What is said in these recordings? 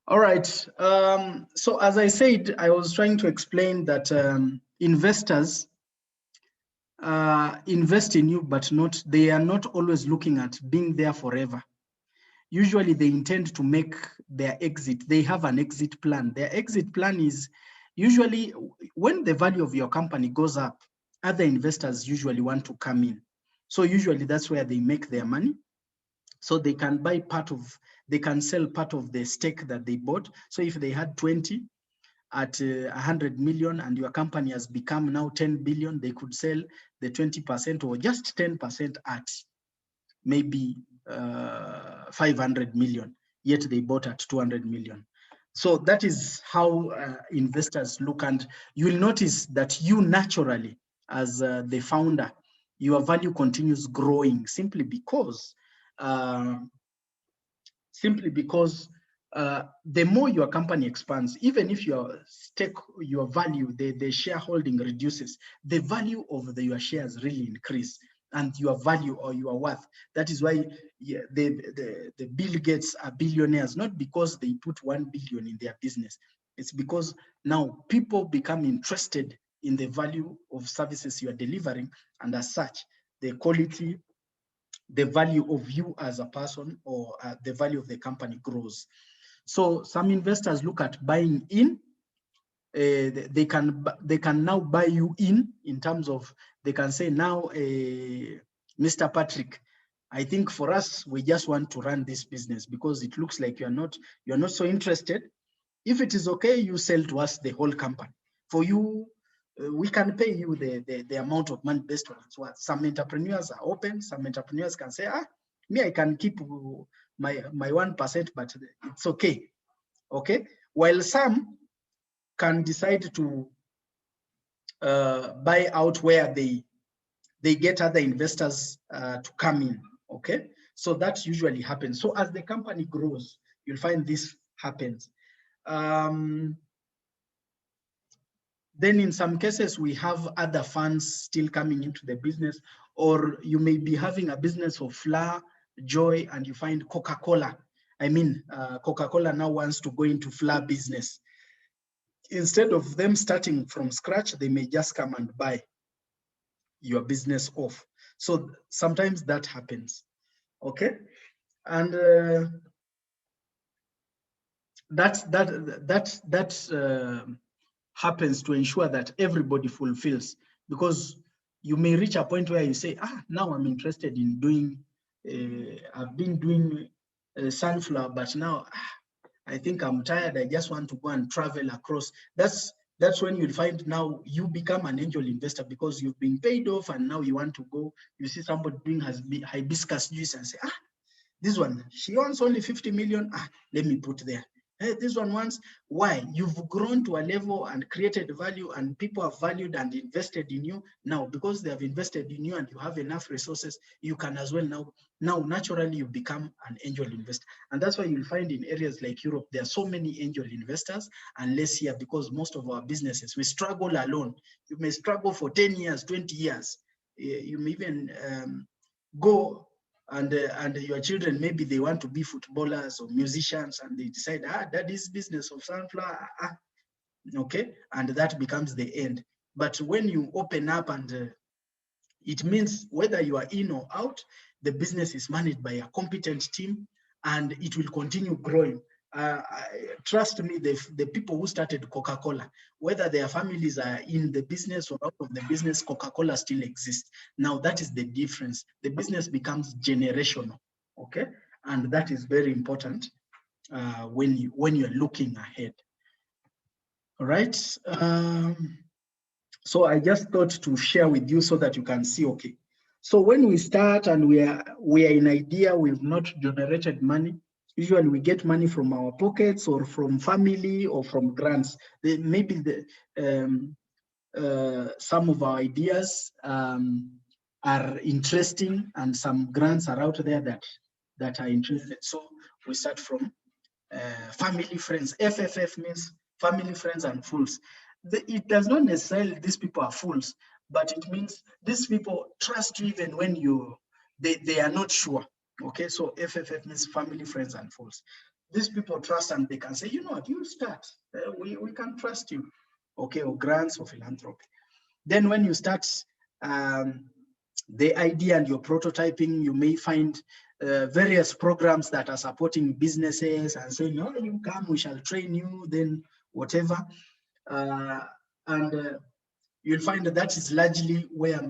All right. So as I said, I was trying to explain that investors invest in you, but they are not always looking at being there forever. Usually they intend to make their exit. They have an exit plan. Their exit plan is usually when the value of your company goes up, other investors usually want to come in. So usually that's where they make their money. So they can they can sell part of the stake that they bought. So if they had 20 at 100 million and your company has become now 10 billion, they could sell the 20% or just 10% at maybe 500 million, yet they bought at 200 million. So that is how investors look. And you will notice that you naturally, as the founder, your value continues growing simply because the more your company expands, even if your value, the shareholding reduces, the value of your shares really increase, and your value or your worth. That is why the Bill Gates are billionaires, not because they put 1 billion in their business. It's because now people become interested in the value of services you are delivering, and as such, the quality, the value of you as a person, or the value of the company grows. So some investors look at buying in. They can now buy you in terms of, they can say now, Mr. Patrick, I think for us, we just want to run this business because it looks like you're not so interested. If it is okay, you sell to us the whole company. For you, we can pay you the amount of money based on its worth. Some entrepreneurs are open. Some entrepreneurs can say, me, I can keep my 1%, but it's okay. Okay. While some can decide to buy out where they get other investors to come in. Okay. So that usually happens. So as the company grows, you'll find this happens. Then in some cases, we have other funds still coming into the business, or you may be having a business of flour, joy, and you find Coca-Cola. I mean, Coca-Cola now wants to go into flour business. Instead of them starting from scratch, they may just come and buy your business off. So sometimes that happens, okay? And that happens to ensure that everybody fulfills, because you may reach a point where you say, now I'm interested in doing, I've been doing sunflower, but now I think I'm tired. I just want to go and travel across. That's when you'll find now you become an angel investor, because you've been paid off and now you want to go. You see somebody doing hibiscus juice and say, this one, she wants only 50 million. Let me put there. Hey, this one wants, why? You've grown to a level and created value, and people have valued and invested in you. Now, because they have invested in you and you have enough resources, you can as well now naturally you become an angel investor. And that's why you'll find in areas like Europe, there are so many angel investors, and less here, because most of our businesses, we struggle alone. You may struggle for 10 years, 20 years. You may even go and your children, maybe they want to be footballers or musicians, and they decide, that is business of sunflower, okay, and that becomes the end. But when you open up, and it means whether you are in or out, the business is managed by a competent team, and it will continue growing. Trust me, the people who started Coca-Cola, whether their families are in the business or out of the business, Coca-Cola still exists. Now that is the difference. The business becomes generational, okay? And that is very important when you're looking ahead. All right. So I just thought to share with you so that you can see, okay. So when we start and we are in idea, we've not generated money. Usually we get money from our pockets or from family or from grants. Maybe some of our ideas are interesting, and some grants are out there that are interested. So we start from family, friends. FFF means family, friends, and fools. It does not necessarily these people are fools, but it means these people trust you even when they are not sure. Okay, so FFF means family, friends, and fools. these people trust, and they can say, you know what, you start, we can trust you, okay, or grants or philanthropy. Then when you start the idea and you're prototyping, you may find various programs that are supporting businesses and saying, oh, you come, we shall train you, then whatever. And you'll find that is largely where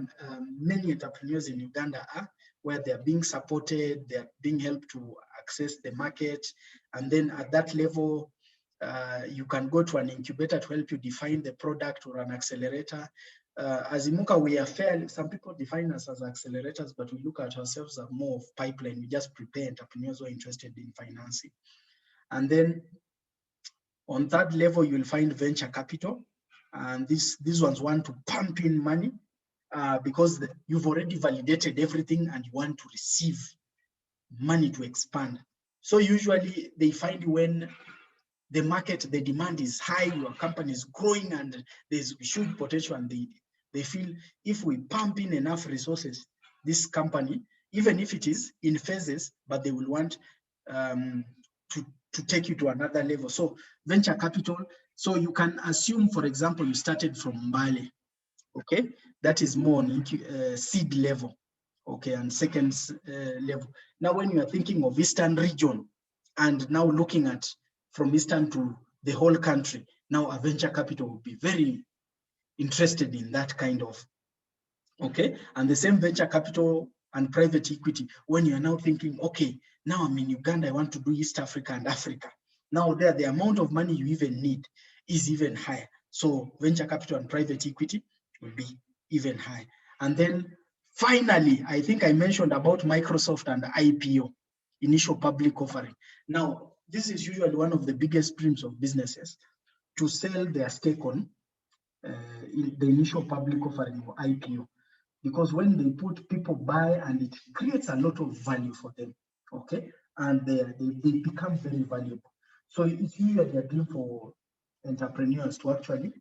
many entrepreneurs in Uganda are, where they're being supported, they're being helped to access the market. And then at that level, you can go to an incubator to help you define the product, or an accelerator. As Imuka, we are fairly, some people define us as accelerators, but we look at ourselves as more of pipeline. We just prepare entrepreneurs who are interested in financing. And then on that level, you'll find venture capital. And these ones want to pump in money because you've already validated everything and you want to receive money to expand. So usually they find when the market, the demand is high, your company is growing and there's huge potential, and they feel if we pump in enough resources, this company, even if it is in phases, but they will want to take you to another level. So venture capital, so you can assume, for example, you started from Mbale, okay? That is more on seed level, okay, and second level. Now, when you are thinking of Eastern region and now looking at from Eastern to the whole country, now a venture capital will be very interested in that kind of, okay? And the same venture capital and private equity, when you're now thinking, okay, now I'm in Uganda, I want to do East Africa and Africa. Now there, the amount of money you even need is even higher. So venture capital and private equity will be even higher. And then finally, I think I mentioned about Microsoft and IPO, initial public offering. Now, this is usually one of the biggest dreams of businesses, to sell their stake on in the initial public offering, or IPO. Because when they put, people buy, and it creates a lot of value for them, okay? And they become very valuable. So it's usually a dream for entrepreneurs to actually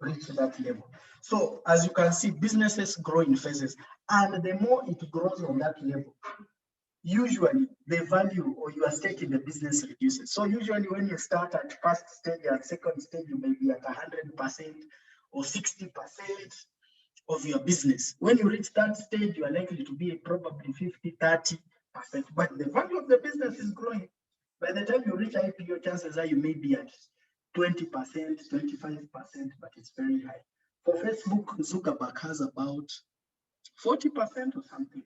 reach that level. So as you can see, businesses grow in phases, and the more it grows on that level, usually the value or your stake in the business reduces. So usually when you start at first stage, at second stage, you may be at 100% or 60% of your business. When you reach that stage, you are likely to be probably 50, 30%, but the value of the business is growing. By the time you reach IPO, chances are you may be at 20%, 25%, but it's very high. For Facebook, Zuckerberg has about 40% or something,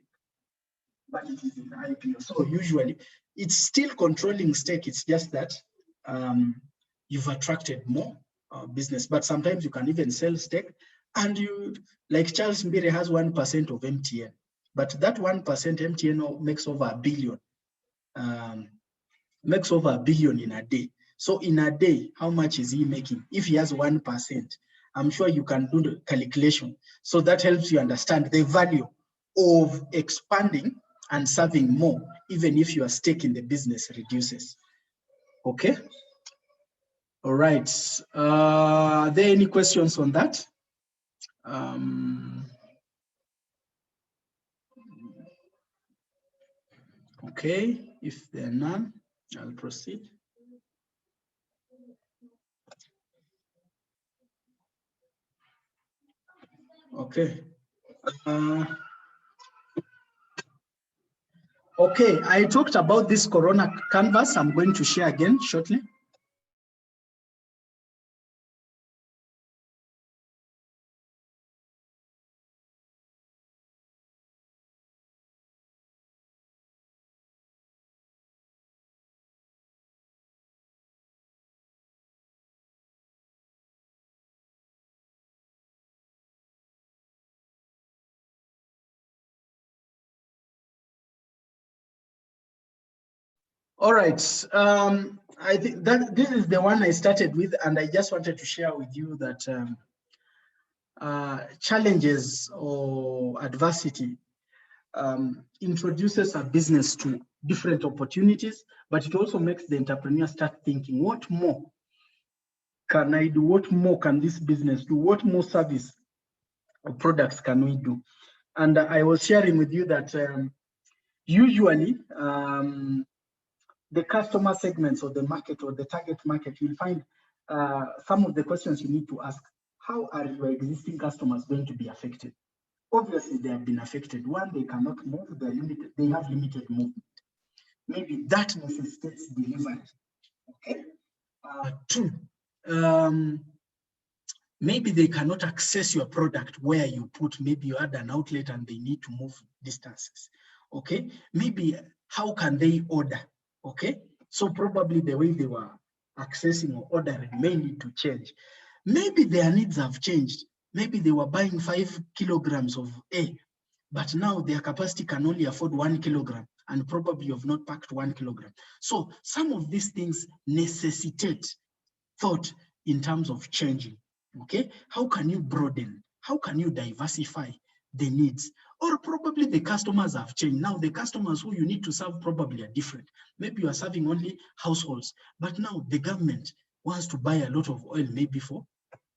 but it is in IPO. So usually it's still controlling stake. It's just that you've attracted more business, but sometimes you can even sell stake. And you, like Charles Mbire has 1% of MTN, but that 1% MTN makes over $1 billion, makes over $1 billion in a day. So in a day, how much is he making? If he has 1%, I'm sure you can do the calculation. So that helps you understand the value of expanding and serving more, even if your stake in the business reduces. Okay. All right. Are there any questions on that? Okay, if there are none, I'll proceed. Okay. Okay, I talked about this Corona canvas. I'm going to share again shortly. All right. I think that this is the one I started with, and I just wanted to share with you that challenges or adversity introduces a business to different opportunities, but it also makes the entrepreneur start thinking, what more can I do? What more can this business do? What more service or products can we do? And I was sharing with you that usually the customer segments or the market or the target market, you'll find some of the questions you need to ask. How are your existing customers going to be affected? Obviously, they have been affected. One, they cannot move, they're limited, they have limited movement. Maybe that necessitates delivery. Okay. Two, maybe they cannot access your product where you put, maybe you had an outlet and they need to move distances. Okay. Maybe how can they order? Okay. So probably the way they were accessing or ordering may need to change. Maybe their needs have changed. Maybe they were buying 5 kilograms of A, but now their capacity can only afford 1 kilogram, and probably you have not packed 1 kilogram. So some of these things necessitate thought in terms of changing. Okay, how can you broaden? How can you diversify the needs? Or probably the customers have changed. Now the customers who you need to serve probably are different. Maybe you are serving only households, but now the government wants to buy a lot of oil, maybe for,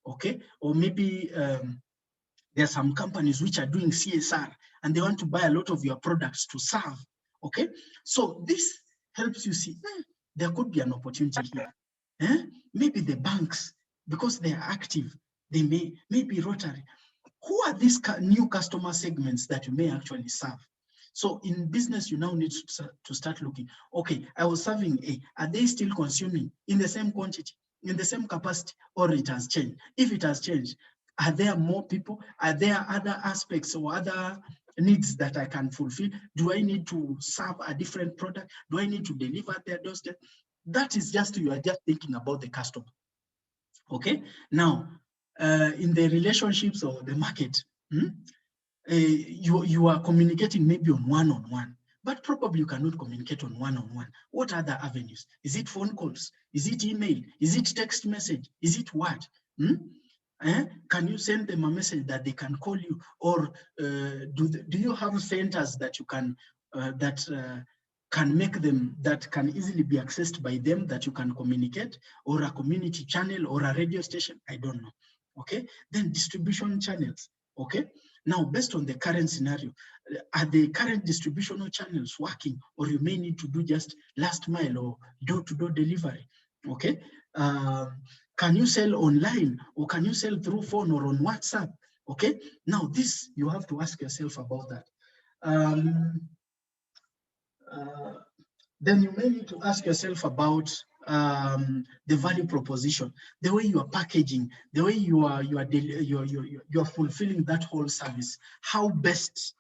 okay, or maybe there are some companies which are doing CSR and they want to buy a lot of your products to serve. Okay, so this helps you see there could be an opportunity here. Maybe the banks, because they are active, they may be Rotary. Who are these new customer segments that you may actually serve? So in business, you now need to start looking, okay, I was serving A, are they still consuming in the same quantity, in the same capacity, or it has changed? If it has changed, are there more people? Are there other aspects or other needs that I can fulfill? Do I need to serve a different product? Do I need to deliver at their doorstep? That is just, you are just thinking about the customer. Okay, now in the relationships or the market, you are communicating maybe on one-on-one, but probably you cannot communicate on one-on-one. What other avenues? Is it phone calls? Is it email? Is it text message? Is it what? Can you send them a message that they can call you? Or do you have centers that you can can make them, that can easily be accessed by them, that you can communicate, or a community channel or a radio station? I don't know. Okay, then distribution channels. Okay, now based on the current scenario, are the current distributional channels working, or you may need to do just last mile or door-to-door delivery? Okay, can you sell online, or can you sell through phone or on WhatsApp? Okay, now this, you have to ask yourself about that. Then you may need to ask yourself about the value proposition, the way you are packaging, the way you are fulfilling that whole service. How best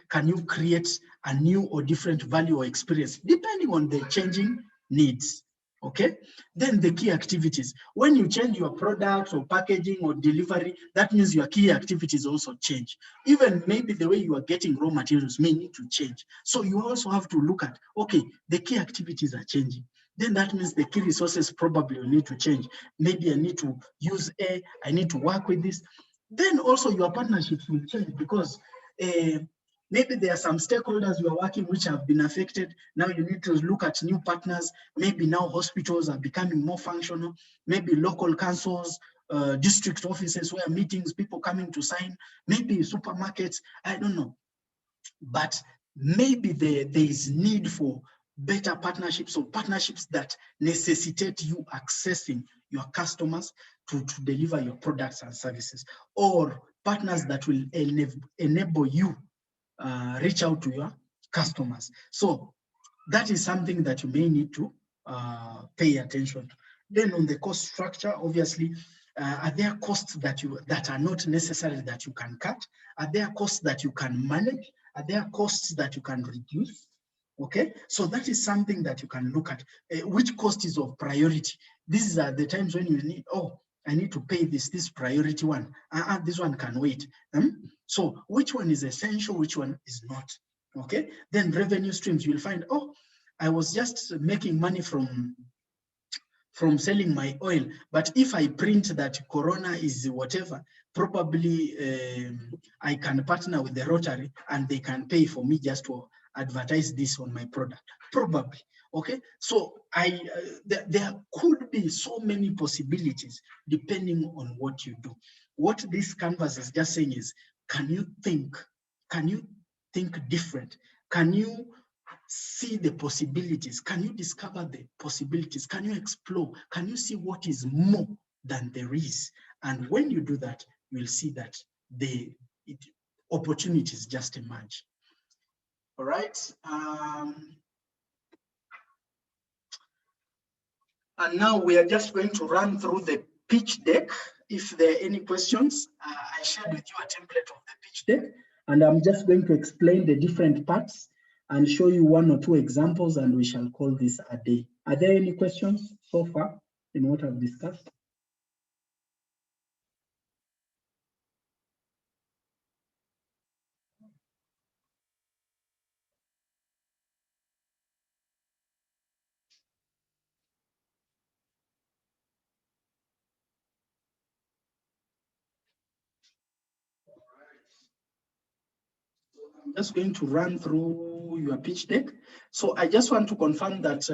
can you create a new or different value or experience depending on the changing needs? Okay, then the key activities. When you change your products or packaging or delivery, that means your key activities also change. Even maybe the way you are getting raw materials may need to change. So you also have to look at, okay, the key activities are changing. Then that means the key resources probably will need to change. Maybe I need to use A, I need to work with this. Then also your partnerships will change, because maybe there are some stakeholders you are working which have been affected. Now you need to look at new partners. Maybe now hospitals are becoming more functional. Maybe local councils, district offices where meetings, people coming to sign. Maybe supermarkets, I don't know. But maybe there is need for better partnerships, or partnerships that necessitate you accessing your customers to deliver your products and services, or partners that will enable you reach out to your customers. So that is something that you may need to pay attention to. Then on the cost structure, obviously, are there costs that are not necessary that you can cut? Are there costs that you can manage? Are there costs that you can reduce? Okay, so that is something that you can look at. Which cost is of priority? These are the times when you need, oh, I need to pay this priority one. This one can wait. So which one is essential, which one is not? Okay, then revenue streams, you'll find, oh, I was just making money from selling my oil, but if I print that Corona is whatever, probably I can partner with the Rotary and they can pay for me just to advertise this on my product, probably. Okay, so there could be so many possibilities depending on what you do. What this canvas is just saying is, can you think different? Can you see the possibilities? Can you discover the possibilities? Can you explore? Can you see what is more than there is? And when you do that, you'll see that the opportunities just emerge. All right. And now we are just going to run through the pitch deck. If there are any questions, I shared with you a template of the pitch deck, and I'm just going to explain the different parts and show you one or two examples, and we shall call this a day. Are there any questions so far in what I've discussed? I'm just going to run through your pitch deck. So I just want to confirm that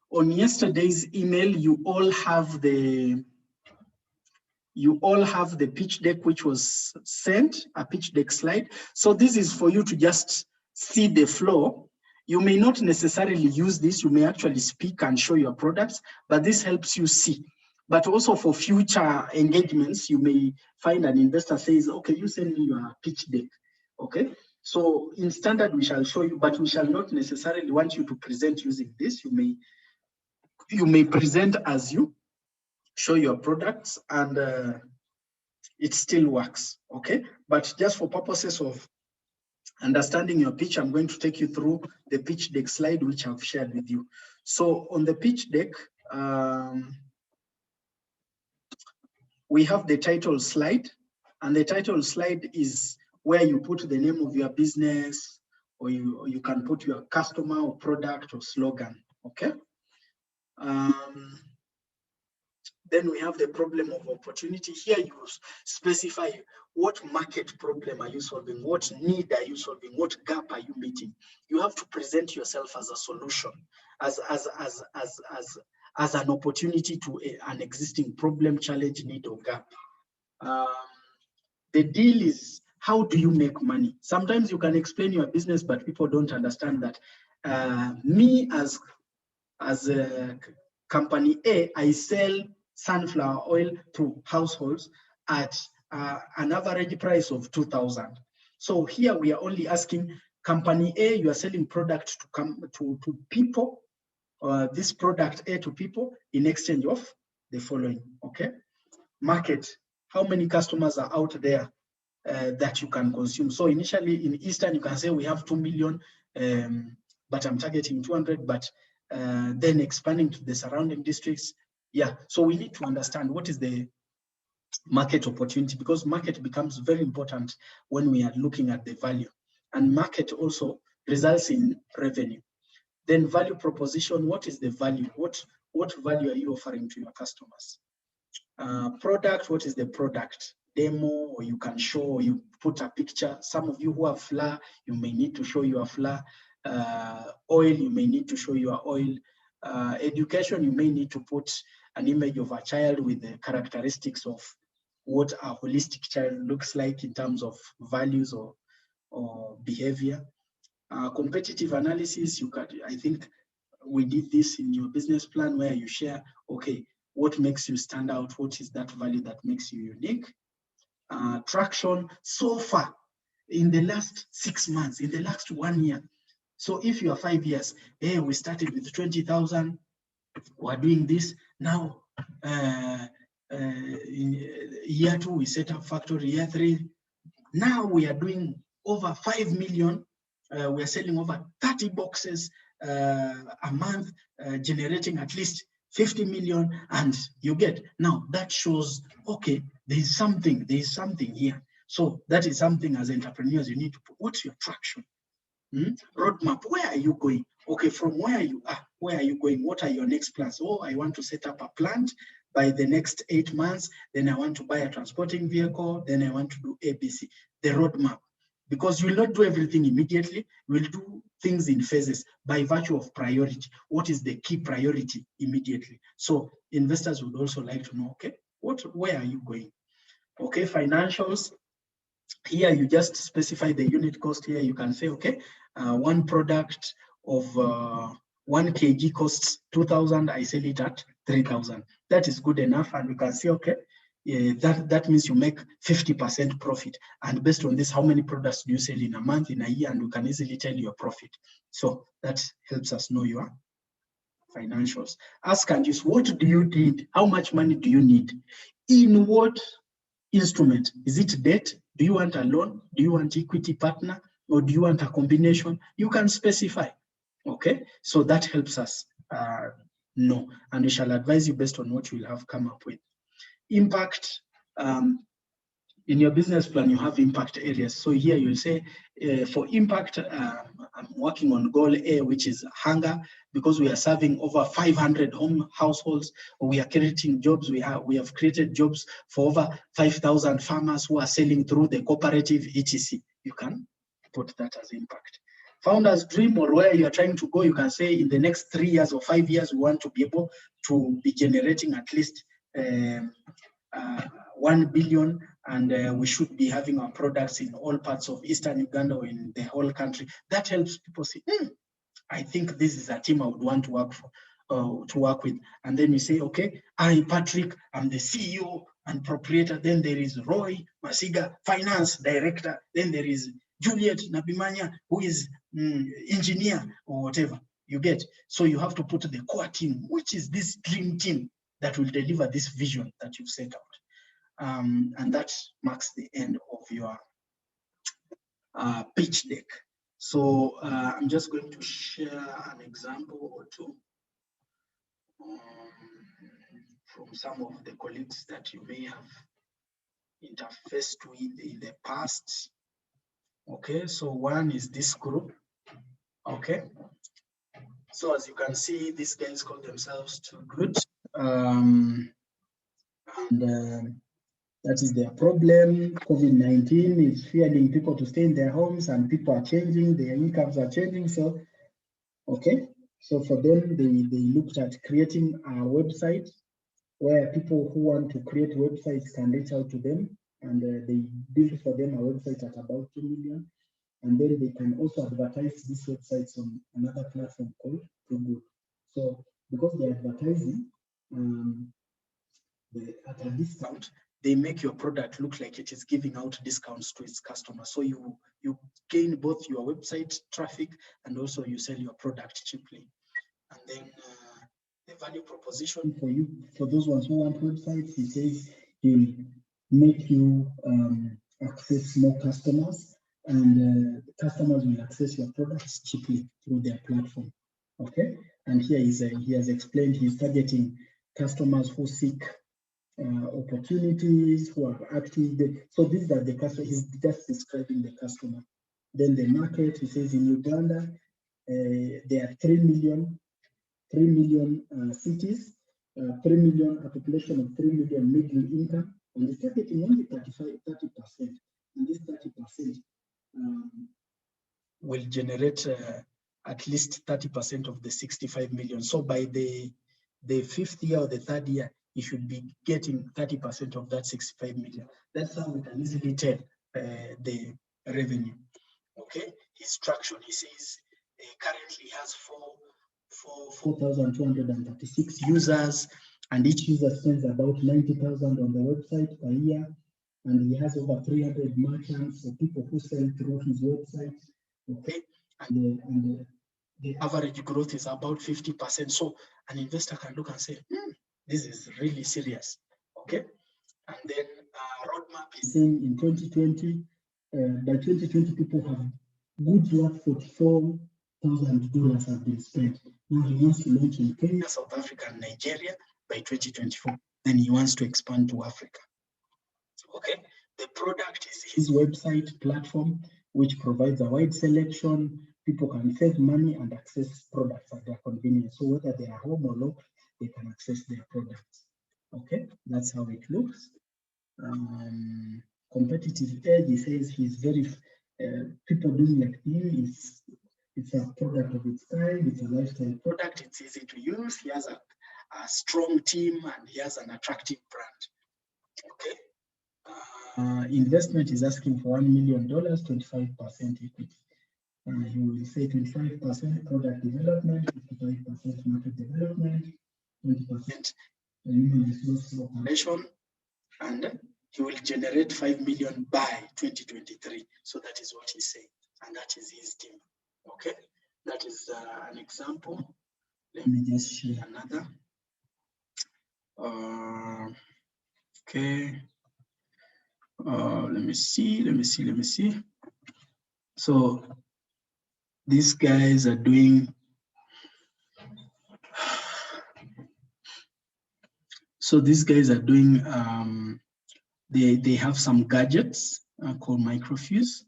on yesterday's email, you all have the pitch deck which was sent, a pitch deck slide. So this is for you to just see the flow. You may not necessarily use this. You may actually speak and show your products, but this helps you see. But also for future engagements, you may find an investor says, okay, you send me your pitch deck, okay? So in standard, we shall show you, but we shall not necessarily want you to present using this. You may present as you show your products, and it still works, okay? But just for purposes of understanding your pitch, I'm going to take you through the pitch deck slide, which I've shared with you. So on the pitch deck, we have the title slide, and the title slide is where you put the name of your business, or you can put your customer or product or slogan, okay? Then we have the problem of opportunity. Here you specify what market problem are you solving, what need are you solving, what gap are you meeting. You have to present yourself as a solution, as an opportunity to an existing problem, challenge, need, or gap. The deal is, how do you make money? Sometimes you can explain your business, but people don't understand that. Me as a company A, I sell sunflower oil to households at an average price of 2,000. So here we are only asking company A, you are selling product to come to people, this product A to people in exchange of the following, okay? Market, how many customers are out there that you can consume? So initially in Eastern, you can say we have 2 million, but I'm targeting 200, but then expanding to the surrounding districts. Yeah, so we need to understand what is the market opportunity, because market becomes very important when we are looking at the value, and market also results in revenue. Then value proposition, what is the value? What value are you offering to your customers? Product, what is the product? Demo, or you can show, or you put a picture. Some of you who have flour, you may need to show your flour. Oil, you may need to show your oil. Education, you may need to put an image of a child with the characteristics of what a holistic child looks like in terms of values or behavior. Competitive analysis, I think we did this in your business plan where you share, okay, what makes you stand out? What is that value that makes you unique? Traction so far in the last 6 months, in the last 1 year. So if you are 5 years, hey, we started with 20,000, we're doing this. Now, in year 2, we set up factory. Year 3, now we are doing over 5 million. We are selling over 30 boxes a month, generating at least 50 million, and you get, now that shows, okay, there's something here. So that is something as entrepreneurs you need to put. What's your traction? Roadmap, where are you going? Okay, from where you are, where are you going? What are your next plans? Oh, I want to set up a plant by the next 8 months. Then I want to buy a transporting vehicle. Then I want to do ABC, the roadmap. Because you will not do everything immediately. You will do things in phases by virtue of priority. What is the key priority immediately? So investors would also like to know, okay, where are you going? Okay, financials. Here you just specify the unit cost. Here you can say, okay, one product of 1 kg costs 2,000, I sell it at 3,000. That is good enough, and you can see, okay, that means you make 50% profit. And based on this, how many products do you sell in a month, in a year, and you can easily tell your profit. So that helps us know your financials. Ask and use, what do you need? How much money do you need? In what instrument? Is it debt? Do you want a loan? Do you want equity partner? Or do you want a combination? You can specify. Okay, so that helps us know, and we shall advise you based on what you will have come up with. Impact, in your business plan, you have impact areas. So here you'll say, for impact, I'm working on goal A, which is hunger, because we are serving over 500 households. We are creating jobs. We have created jobs for over 5,000 farmers who are selling through the cooperative, etc. You can put that as impact. Founder's dream, or where you are trying to go, you can say in the next 3 years or 5 years, we want to be able to be generating at least 1 billion, and we should be having our products in all parts of Eastern Uganda or in the whole country. That helps people say, I think this is a team I would want to work for, to work with. And then you say, okay, I, Patrick, I'm the CEO and proprietor. Then there is Roy Masiga, finance director. Then there is Juliet Nabimanya, who is engineer or whatever. You get. So you have to put the core team, which is this dream team that will deliver this vision that you've set out. And that marks the end of your pitch deck. So I'm just going to share an example or two from some of the colleagues that you may have interfaced with in the past. Okay, so one is this group. Okay, so as you can see, these guys call themselves Too Good, and that is their problem. COVID-19 is fearing people to stay in their homes, and people are changing, their incomes are changing. So, okay, so for them, they looked at creating a website where people who want to create websites can reach out to them, and they built for them a website at about 2 million. And then they can also advertise these websites on another platform called Google. So because they're advertising at a discount, they make your product look like it is giving out discounts to its customers. So you gain both your website traffic and also you sell your product cheaply. And then the value proposition for you, for those ones who want websites, he says he'll make you access more customers, and customers will access your products cheaply through their platform. Okay, and here he has explained he's targeting customers who seek opportunities, who are active. So these are the customers. He's just describing the customer. Then the market, he says in Uganda, there are 3 million cities, 3 million, a population of 3 million middle income, and he's targeting only 30%. And this 30% will generate at least 30% of the 65 million. So by the 5th year or the 3rd year, you should be getting 30% of that 65 million. That's how we can easily tell the revenue. Okay, his traction, he says, currently has 4,236 users, and each user spends about 90,000 on the website per year. And he has over 300 merchants, or people who sell through his website. Okay, and the average growth is about 50%. So an investor can look and say, this is really serious. Okay, and then roadmap is saying in 2020, by 2020, people have goods worth $44,000 have been spent. Now he wants to launch in Kenya, South Africa, and Nigeria by 2024. Then he wants to expand to Africa. Okay, the product is his website platform, which provides a wide selection. People can save money and access products at their convenience. So whether they are home or local, they can access their products. Okay, that's how it looks. Competitive edge, he says he's very, people doing like him, it's a product of its time, it's a lifestyle product, it's easy to use, he has a strong team, and he has an attractive brand. Okay. Investment is asking for $1 million, 25% equity. He will say 25% product development, 55% market development, 20% human resource operation, and he will generate 5 million by 2023. So that is what he's saying, and that is his team. Okay, that is an example. Let me just share another. Okay. Let me see. So these guys are doing. So these guys are doing. They have some gadgets called microfiche,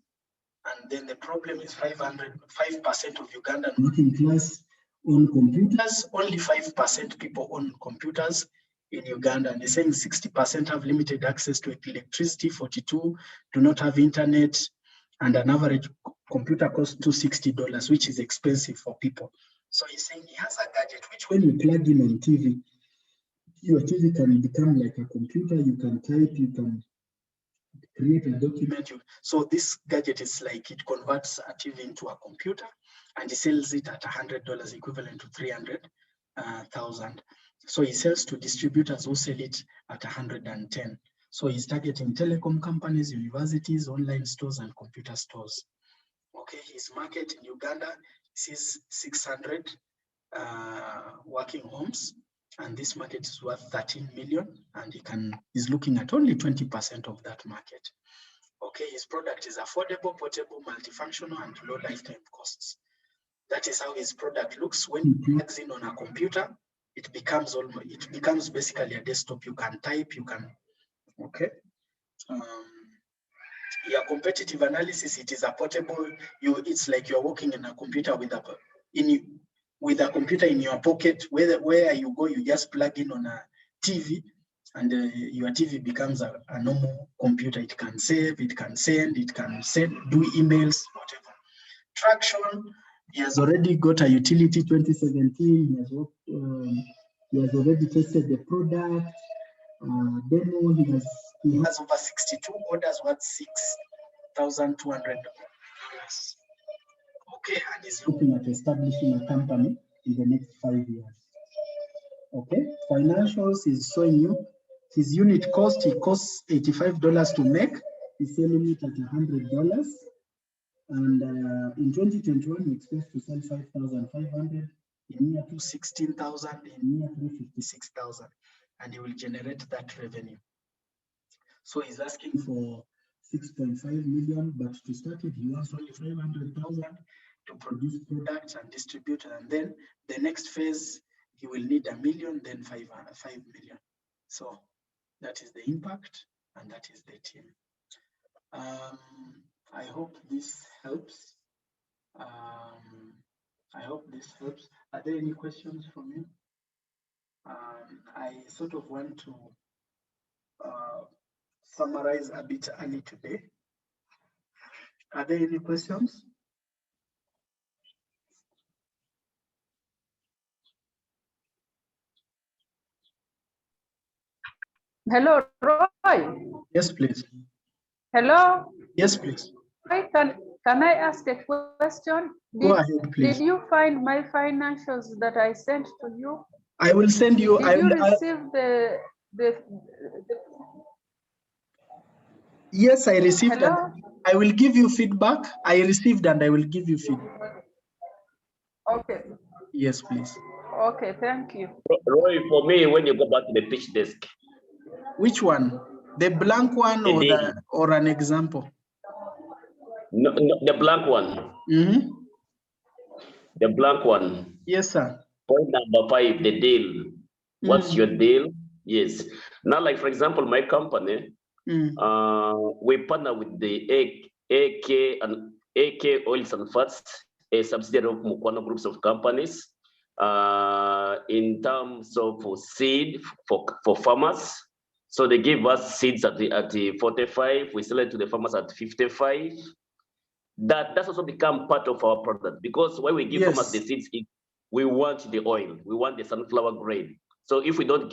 and then the problem is 5% of Ugandan working class own computers. Only 5% people own computers in Uganda, and they're saying 60% have limited access to electricity, 42 do not have internet, and an average computer costs $260, which is expensive for people. So he's saying he has a gadget which, when you plug in on TV, your TV can become like a computer. You can type, you can create a document. So this gadget is like, it converts a TV into a computer, and he sells it at $100, equivalent to 300,000. So he sells to distributors who sell it at 110. So he's targeting telecom companies, universities, online stores, and computer stores. Okay, his market in Uganda sees 600 working homes, and this market is worth 13 million, and he's looking at only 20% of that market. Okay, his product is affordable, portable, multifunctional, and low lifetime costs. That is how his product looks. When it plugs in on a computer, it becomes basically a desktop. You can type, you can, okay. Yeah, competitive analysis, it is a portable, it's like you're working in a computer with a computer in your pocket. Where you go, you just plug in on a TV, and your TV becomes a normal computer. It can save, it can send, do emails, whatever. Traction, he has already got a utility 2017. He has already tested the product. Demo, he has over 62 orders worth $6,200. Okay, and he's looking at establishing a company in the next 5 years. Okay, financials is showing you his unit cost. It costs $85 to make. He's selling it at $100. And in 2021, he expects to sell 5,500. In year 2, 16,000. In year 3, 56,000. And he will generate that revenue. So he's asking for 6.5 million, but to start it, he wants only 500,000 to produce products and distribute. And then the next phase, he will need 1 million, then 5 million. So that is the impact, and that is the team. I hope this helps. Are there any questions from you? I sort of want to summarize a bit early today. Are there any questions? Hello, Roy. Yes, please. Hello. Yes, please. Roy, can I ask a question? Go ahead, please. Did you find my financials that I sent to you? I will send you. Did you receive the Yes, I received. Hello? I will give you feedback. I received and I will give you feedback. Okay. Yes, please. Okay, thank you. Roy, for me, when you go back to the pitch desk. Which one? The blank one or an example? No, the blank one. Mm-hmm. The blank one. Yes, sir. Point number 5, the deal. What's your deal? Yes. Now, like for example, my company, we partner with the AK Oils and Fats, a subsidiary of Mukwano groups of companies, in terms of seed for farmers. So they give us seeds at the 45. We sell it to the farmers at 55. That's also become part of our product, because when we give farmers the seeds, we want the oil, we want the sunflower grain. So if we don't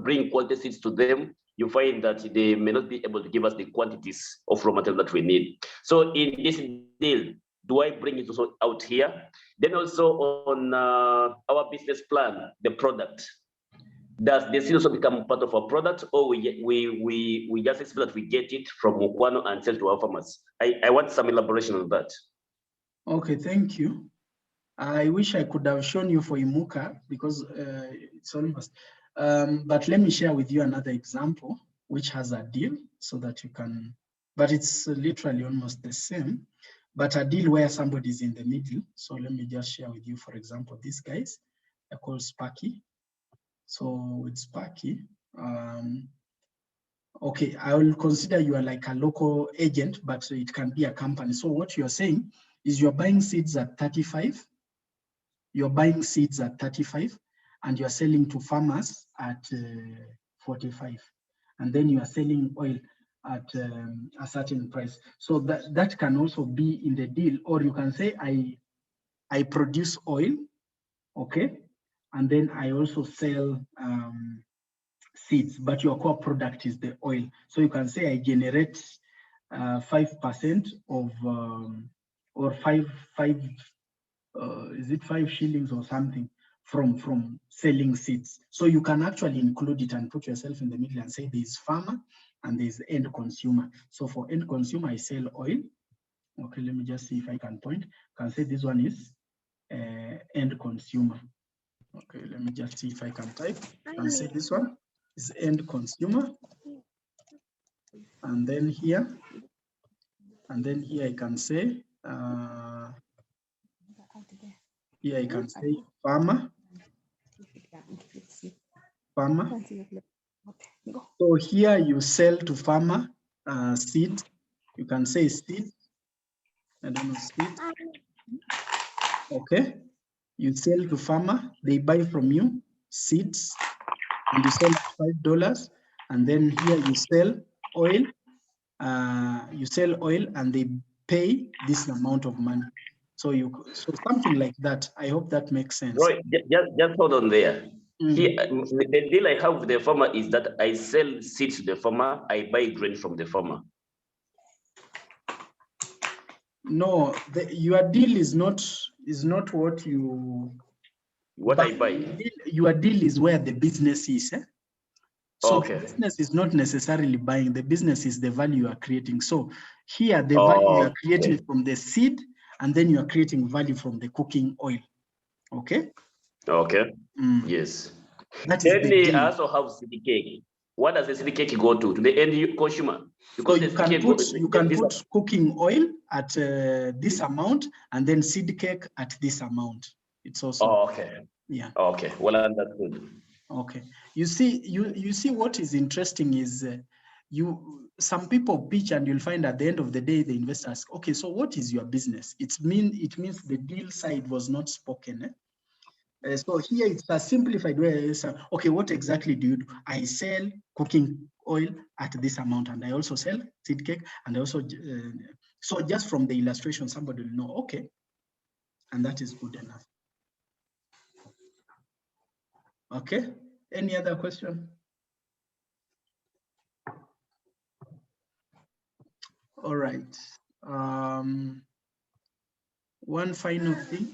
bring quality seeds to them, you find that they may not be able to give us the quantities of raw material that we need. So in this deal, do I bring it also out here? Then also on our business plan, the product. Does the seed also become part of our product, or we just expect that we get it from Mukwano and sell to our farmers? I want some elaboration on that. Okay, thank you. I wish I could have shown you for Imuka because it's almost, but let me share with you another example which has a deal so that you can, but it's literally almost the same, but a deal where somebody is in the middle. So let me just share with you, for example, these guys are called Sparky. So with Sparky, okay, I will consider you are like a local agent, but it can be a company. So what you're saying is you're buying seeds at 35. You're buying seeds at 35 and you're selling to farmers at 45. And then you are selling oil at a certain price. So that can also be in the deal. Or you can say, I produce oil, okay? And then I also sell seeds, but your core product is the oil. So you can say I generate 5% of, or is it 5 shillings or something from selling seeds. So you can actually include it and put yourself in the middle and say there's farmer and there's end consumer. So for end consumer, I sell oil. Okay, let me just see if I can point. I can say this one is end consumer. Okay, let me just see if I can type and say this one is end consumer. And then here I can say, here I can say farmer. So here you sell to farmer seed. You can say seed. I don't know, seed. Okay. You sell to farmer. They buy from you seeds, and you sell at $5. And then here you sell oil. You sell oil, and they pay this amount of money. So something like that. I hope that makes sense. Right. Just hold on there. Here, the deal I have with the farmer is that I sell seeds to the farmer, I buy grain from the farmer. No, your deal is not what you. What I buy. Your deal is where the business is. So okay. The business is not necessarily buying. The business is the value you are creating. So here, the value you are creating from the seed, and then you are creating value from the cooking oil. Okay. Okay. Yes. That is then the deal. I also have seed cake. What does the seed cake go to? To the end consumer? Because so you can put cooking oil at this amount, and then seed cake at this amount. It's also okay. Yeah. Okay. Well understood. Okay. You see what is interesting is some people pitch, and you'll find at the end of the day the investor asks, okay, so what is your business? It means the deal side was not spoken. So here it's a simplified way. Okay, what exactly do you do? I sell cooking oil at this amount, and I also sell seed cake, and I also so just from the illustration, somebody will know, okay, and that is good enough. Okay. Any other question? All right. One final thing.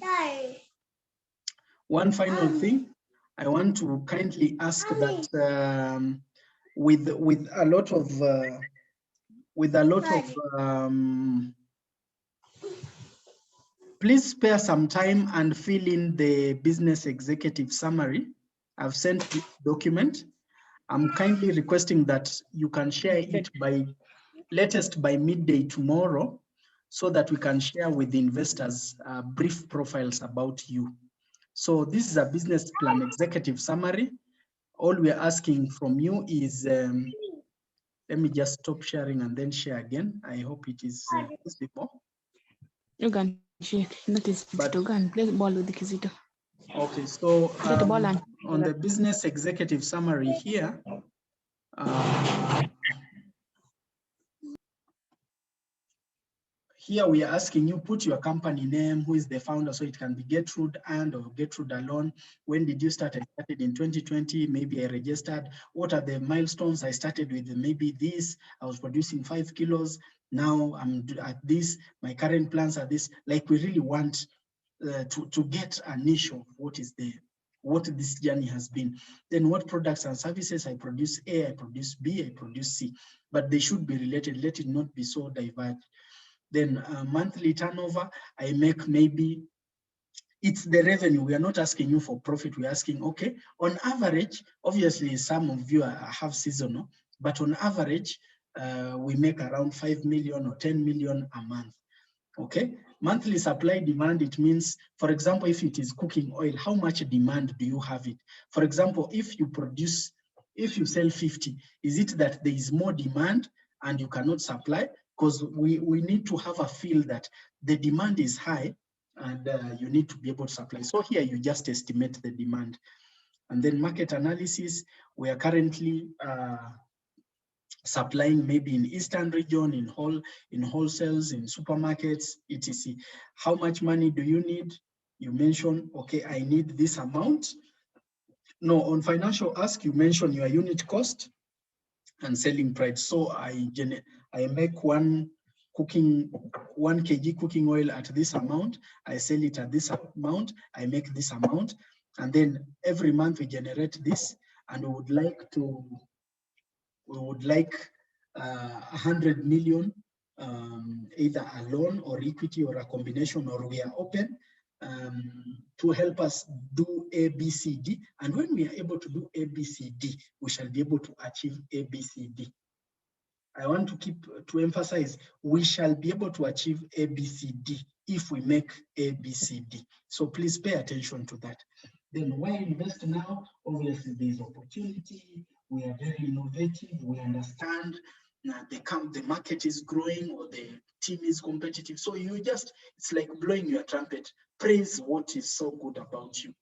I want to kindly ask that with a lot of please spare some time and fill in the business executive summary. I've sent this document. I'm kindly requesting that you can share it latest by midday tomorrow, so that we can share with the investors brief profiles about you. So this is a business plan executive summary. All we're asking from you is, let me just stop sharing and then share again. I hope it is possible. You can share. That is to go and play ball with the Kizito. Okay, so on the business executive summary here, here we are asking you, put your company name, who is the founder, so it can be Gertrude and or Gertrude alone. When did you start? I started in 2020, maybe I registered. What are the milestones? I started with maybe this, I was producing 5 kilos. Now I'm at this, my current plans are this. Like, we really want to get a niche of what this journey has been. Then what products and services I produce A, I produce B, I produce C, but they should be related. Let it not be so diverged. Then monthly turnover, I make maybe, it's the revenue. We are not asking you for profit. We're asking, okay, on average, obviously some of you have seasonal, but on average, we make around 5 million or 10 million a month. Okay, monthly supply demand, it means, for example, if it is cooking oil, how much demand do you have it? For example, if you sell 50, is it that there is more demand and you cannot supply? Because we need to have a feel that the demand is high and you need to be able to supply. So here you just estimate the demand. And then market analysis, we are currently supplying maybe in Eastern region, in wholesales, in supermarkets, etc. How much money do you need? You mention, okay, I need this amount. No, on financial ask, you mention your unit cost and selling price. So I make 1 kg cooking oil at this amount. I sell it at this amount. I make this amount. And then every month we generate this, and we would like 100 million, either a loan or equity or a combination, or we are open to help us do A, B, C, D. And when we are able to do A, B, C, D, we shall be able to achieve A, B, C, D. I want to emphasize, we shall be able to achieve A, B, C, D if we make A, B, C, D. So please pay attention to that. Then why invest now? Obviously, there's opportunity. We are very innovative. We understand the market is growing or the team is competitive. So it's like blowing your trumpet. Praise what is so good about you.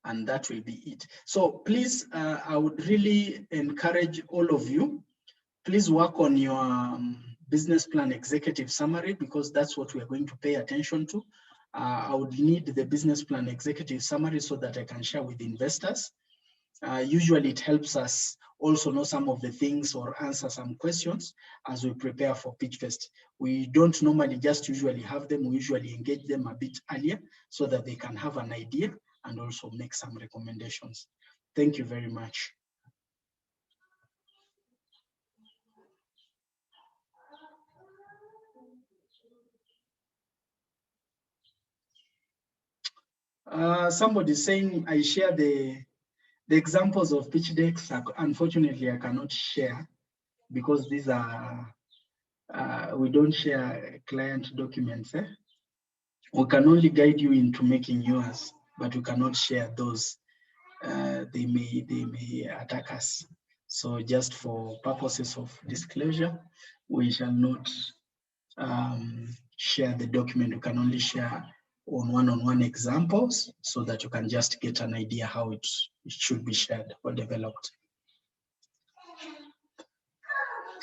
And that will be it. So please, I would really encourage all of you, please work on your business plan executive summary, because that's what we are going to pay attention to. I would need the business plan executive summary so that I can share with investors. Usually it helps us also know some of the things or answer some questions as we prepare for PitchFest. We don't normally just usually have them, we usually engage them a bit earlier so that they can have an idea and also make some recommendations. Thank you very much. Somebody's saying I share the examples of pitch decks. Unfortunately, I cannot share because these are, we don't share client documents. We can only guide you into making yours, but we cannot share those. They may attack us. So just for purposes of disclosure, we shall not share the document. We can only share on one-on-one examples so that you can just get an idea how it should be shared or developed.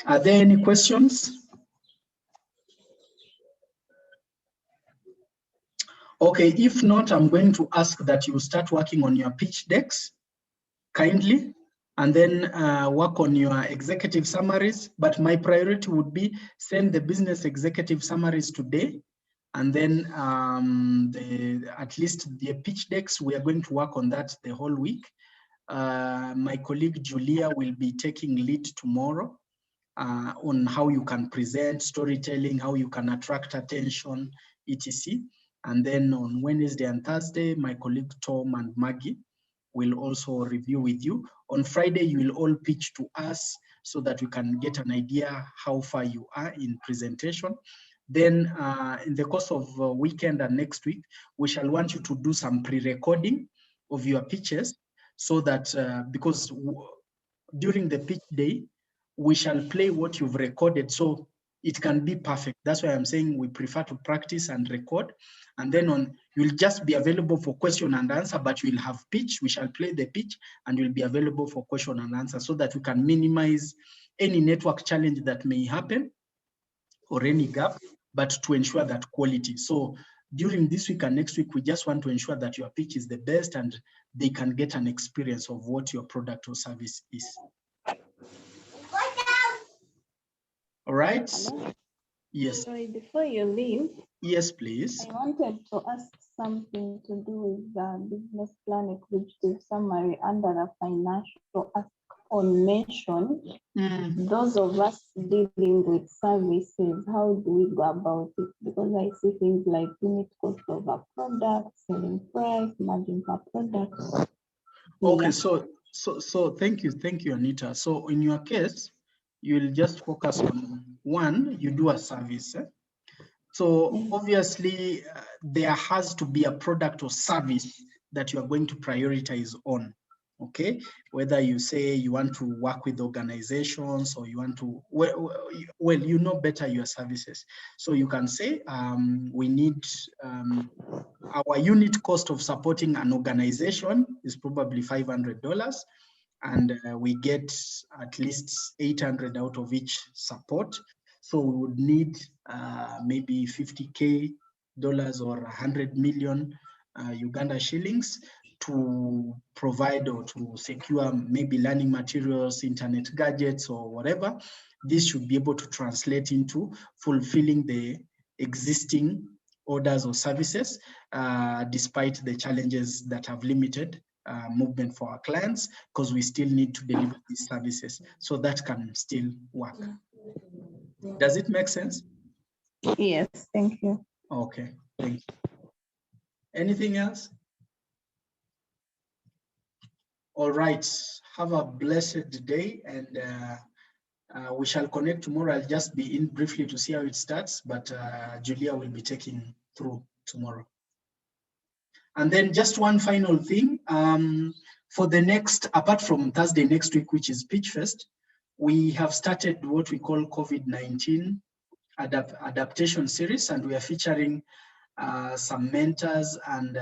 Are there any questions? Okay, if not, I'm going to ask that you start working on your pitch decks kindly, and then work on your executive summaries. But my priority would be send the business executive summaries today. And then at least the pitch decks, we are going to work on that the whole week. My colleague Julia will be taking lead tomorrow on how you can present, storytelling, how you can attract attention, etc. And then on Wednesday and Thursday, my colleague Tom and Maggie will also review with you. On Friday, you will all pitch to us so that we can get an idea how far you are in presentation. Then in the course of weekend and next week, we shall want you to do some pre-recording of your pitches so that, because during the pitch day, we shall play what you've recorded so it can be perfect. That's why I'm saying we prefer to practice and record. And then you'll just be available for question and answer, but you'll have pitch. We shall play the pitch and you'll be available for question and answer so that we can minimize any network challenge that may happen or any gap. but to ensure that quality. So during this week and next week, we just want to ensure that your pitch is the best and they can get an experience of what your product or service is. All right. Hello? Yes. Sorry, before you leave, Yes, please. I wanted to ask something to do with the business plan executive summary under a financial ask on mention. Those of us dealing with services, how do we go about it? Because I see things like unit cost of a product, selling price, margin per product. Okay, Yeah. so thank you, Anita. So in your case, you'll just focus on one, you do a service. So obviously there has to be a product or service that you are going to prioritize on. Okay, whether you say you want to work with organizations or you want to, well, you know better your services. So you can say we need our unit cost of supporting an organization is probably $500, and we get at least 800 out of each support. So we would need maybe $50K or 100 million Uganda shillings to provide or to secure maybe learning materials, internet gadgets, or whatever. This should be able to translate into fulfilling the existing orders or services, despite the challenges that have limited movement for our clients, because we still need to deliver these services. So that can still work. Does it make sense? Yes, thank you. Okay, thank you. Anything else? All right, have a blessed day, and we shall connect tomorrow. I'll just be in briefly to see how it starts, but Julia will be taking through tomorrow. And then just one final thing, for the next, apart from Thursday next week, which is Pitchfest, we have started what we call COVID-19 adaptation series, and we are featuring some mentors and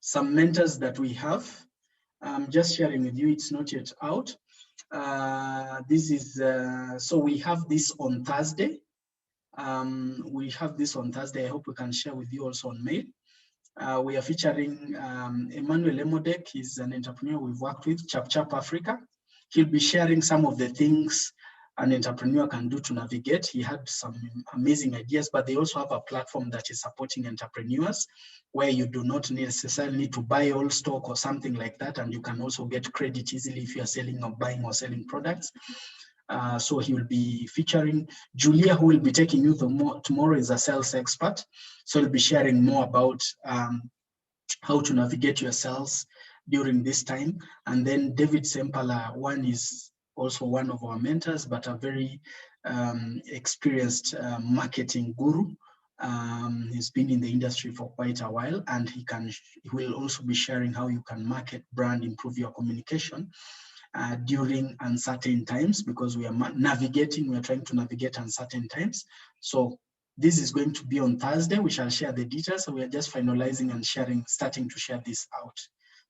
some mentors that we have. I'm just sharing with you, it's not yet out. This is, so we have this on Thursday. We have this on Thursday. I hope we can share with you also on mail. We are featuring Emmanuel Emodek. He's an entrepreneur we've worked with, Chap Africa. He'll be sharing some of the things an entrepreneur can do to navigate. He had some amazing ideas, but they also have a platform that is supporting entrepreneurs where you do not necessarily need to buy all stock or something like that. And you can also get credit easily if you're selling or buying or selling products. So he will be featuring Julia, who will be taking you tomorrow, is a sales expert. So he'll be sharing more about how to navigate your sales during this time. And then David Sempala, one is also one of our mentors, but a very experienced marketing guru. He's been in the industry for quite a while, and he will also be sharing how you can market, brand, improve your communication during uncertain times, because we are trying to navigate uncertain times. So this is going to be on Thursday. We shall share the details. So we are just finalizing and starting to share this out.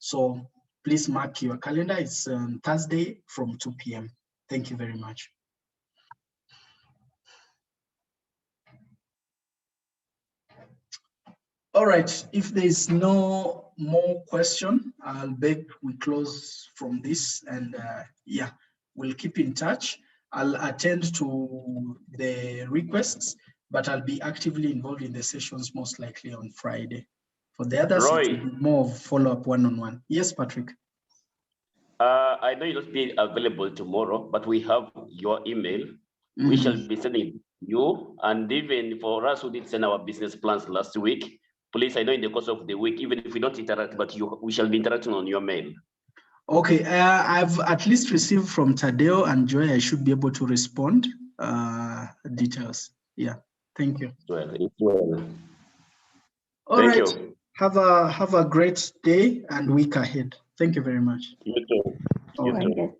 So please mark your calendar. It's Thursday from 2 p.m. Thank you very much. All right, if there's no more question, I'll beg we close from this, and yeah, we'll keep in touch. I'll attend to the requests, but I'll be actively involved in the sessions most likely on Friday. For the others, Roy, it will be more of follow-up one-on-one. Yes, Patrick. I know you'll not be available tomorrow, but we have your email. We shall be sending you, and even for us who did send our business plans last week, please, I know in the course of the week, even if we don't interact, but we shall be interacting on your mail. Okay, I've at least received from Tadeo and Joy. I should be able to respond details. Yeah, thank you. Well. All right. Have a great day and week ahead. Thank you very much. You too. Okay.